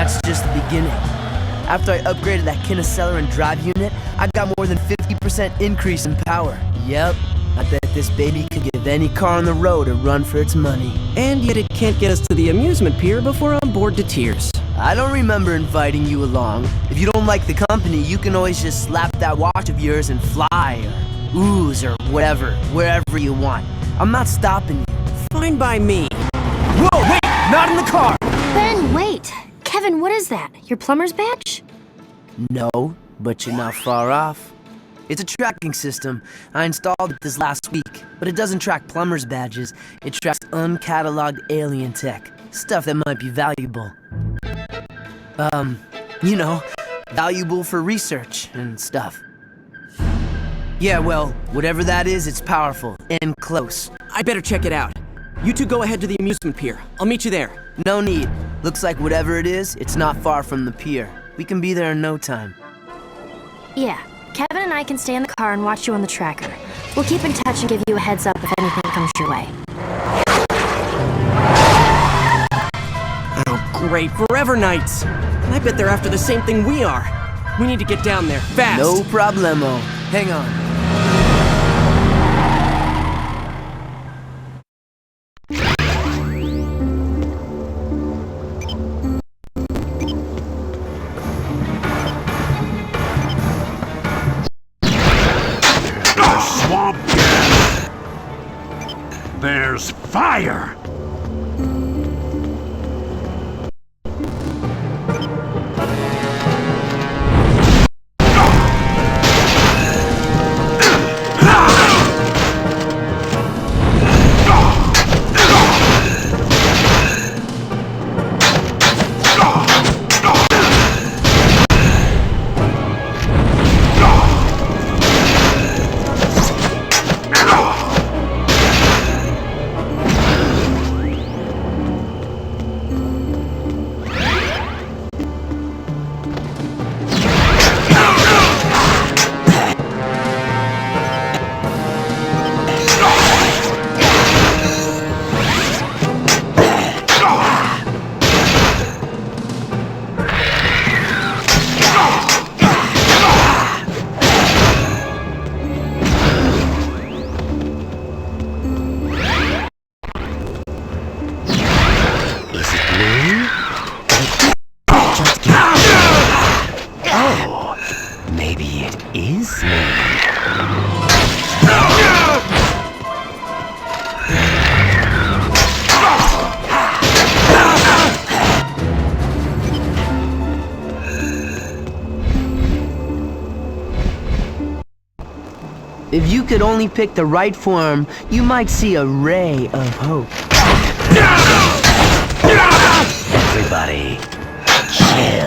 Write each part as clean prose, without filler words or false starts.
that's just the beginning. After I upgraded that Kineceleron and drive unit, I got more than 50% increase in power. Yep, I bet this baby could give any car on the road a run for its money. And yet it can't get us to the amusement pier before I'm bored to tears. I don't remember inviting you along. If you don't like the company, you can always just slap that watch of yours and fly, or ooze, or whatever, wherever you want. I'm not stopping you. Fine by me. Whoa, wait! Not in the car! Ben, wait! Kevin, what is that? Your plumber's badge? No, but you're not far off. It's a tracking system. I installed it this last week, but it doesn't track plumber's badges. It tracks uncatalogued alien tech. Stuff that might be valuable. You know, valuable for research and stuff. Yeah, well, whatever that is, it's powerful and close. I better check it out. You two go ahead to the amusement pier. I'll meet you there. No need. Looks like whatever it is, it's not far from the pier. We can be there in no time. Yeah, Kevin and I can stay in the car and watch you on the tracker. We'll keep in touch and give you a heads up if anything comes your way. Oh, great. Forever Knights. I bet they're after the same thing we are. We need to get down there, fast. No problemo. Hang on. Swamp gas. There's fire. If you could only pick the right form, you might see a ray of hope. Everybody, chill.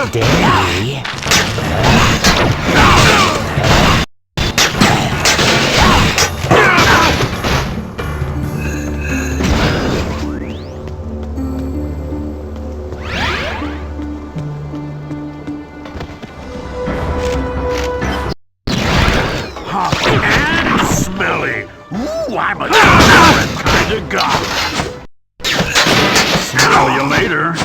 Steady. Hot and smelly. Ooh, I'm a different kind of guy. Smell you later.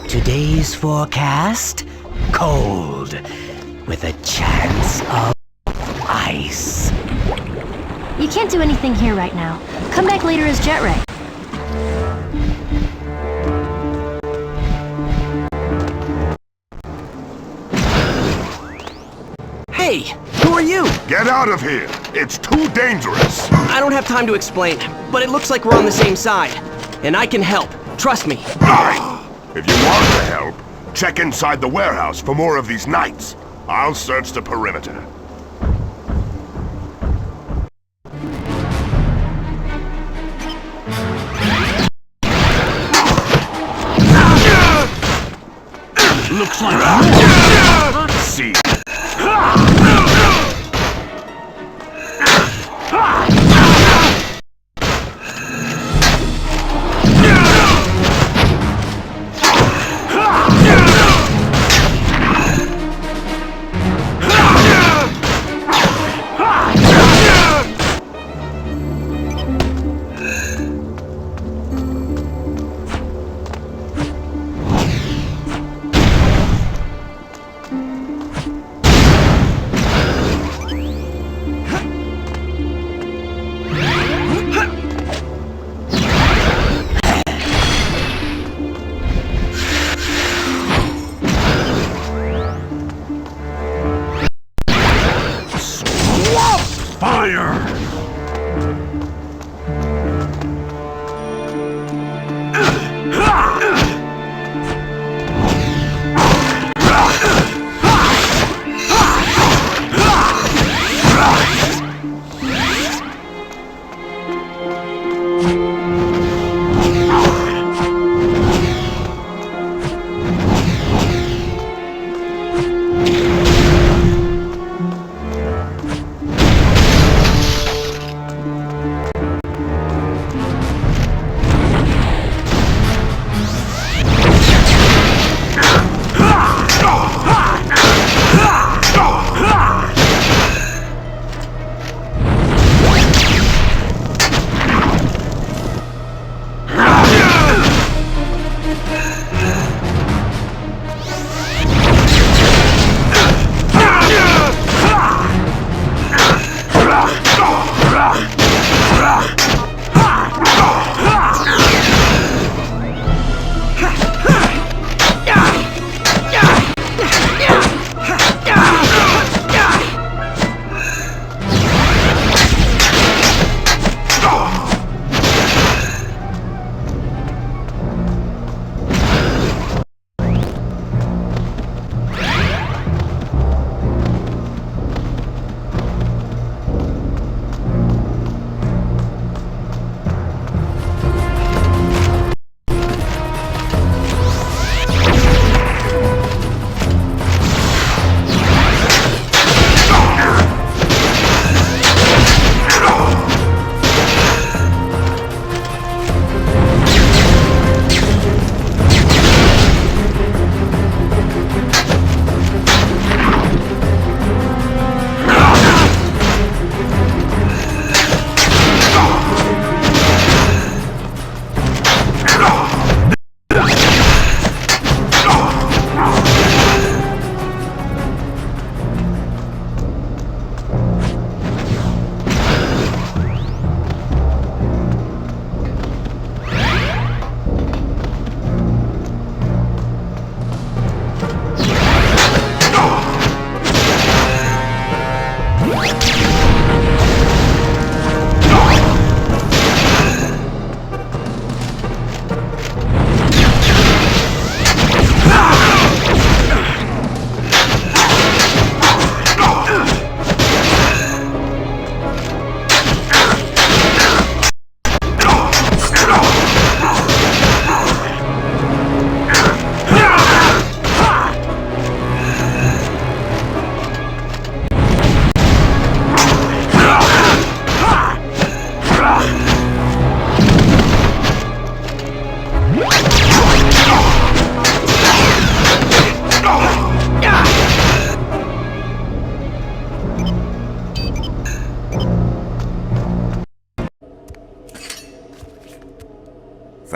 Today's forecast? Cold, with a chance of ice. You can't do anything here right now. Come back later as Jet Ray. Hey, who are you? Get out of here. It's too dangerous. I don't have time to explain, but it looks like we're on the same side. And I can help. Trust me. If you want to help, check inside the warehouse for more of these knights. I'll search the perimeter. Looks like let's see.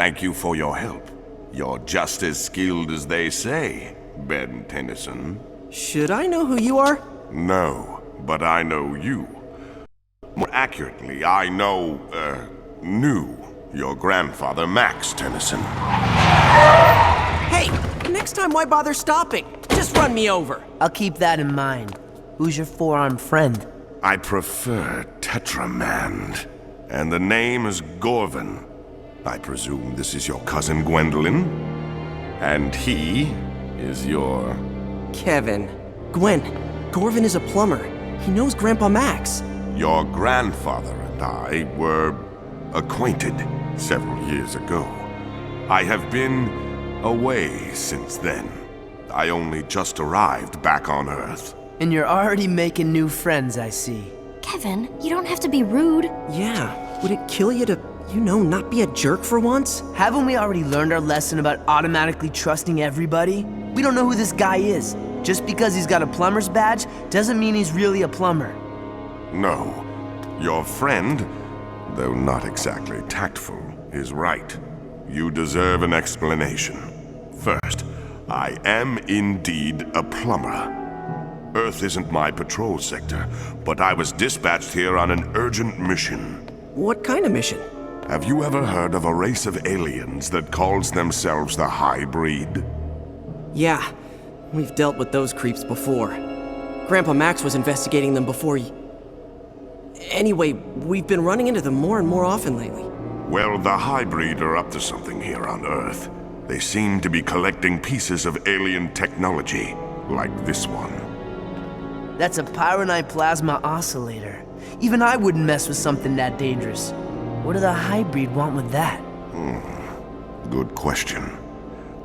Thank you for your help. You're just as skilled as they say, Ben Tennyson. Should I know who you are? No, but I know you. More accurately, I knew your grandfather, Max Tennyson. Hey, next time why bother stopping? Just run me over. I'll keep that in mind. Who's your four-armed friend? I prefer Tetramand, and the name is Gorvin. I presume this is your cousin Gwendolyn? And he is your... Kevin. Gwen, Gorvin is a plumber. He knows Grandpa Max. Your grandfather and I were acquainted several years ago. I have been away since then. I only just arrived back on Earth. And you're already making new friends, I see. Kevin, you don't have to be rude. Yeah, would it kill you to, not be a jerk for once? Haven't we already learned our lesson about automatically trusting everybody? We don't know who this guy is. Just because he's got a plumber's badge doesn't mean he's really a plumber. No. Your friend, though not exactly tactful, is right. You deserve an explanation. First, I am indeed a plumber. Earth isn't my patrol sector, but I was dispatched here on an urgent mission. What kind of mission? Have you ever heard of a race of aliens that calls themselves the High Breed? Yeah, we've dealt with those creeps before. Grandpa Max was investigating them before Anyway, we've been running into them more and more often lately. Well, the High Breed are up to something here on Earth. They seem to be collecting pieces of alien technology, like this one. That's a pyronite plasma oscillator. Even I wouldn't mess with something that dangerous. What do the hybrid want with that? Good question.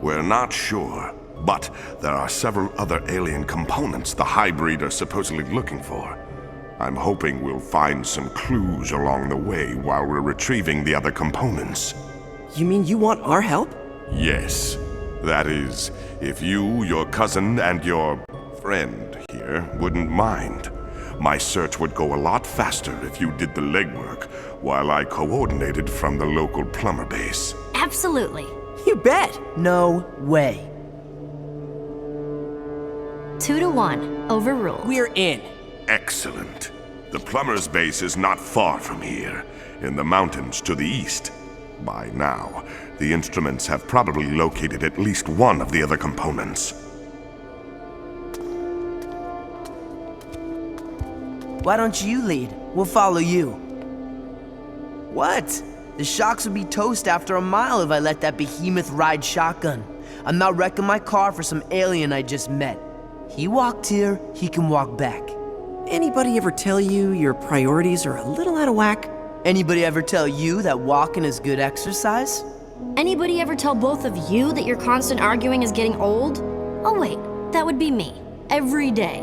We're not sure, but there are several other alien components the hybrid are supposedly looking for. I'm hoping we'll find some clues along the way while we're retrieving the other components. You mean you want our help? Yes. That is, if you, your cousin, and your friend here wouldn't mind. My search would go a lot faster if you did the legwork while I coordinated from the local plumber base. Absolutely. You bet! No way. 2-1. Overruled. We're in. Excellent. The plumber's base is not far from here, in the mountains to the east. By now, the instruments have probably located at least one of the other components. Why don't you lead? We'll follow you. What? The shocks would be toast after a mile if I let that behemoth ride shotgun. I'm not wrecking my car for some alien I just met. He walked here, he can walk back. Anybody ever tell you your priorities are a little out of whack? Anybody ever tell you that walking is good exercise? Anybody ever tell both of you that your constant arguing is getting old? Oh wait, that would be me. Every day.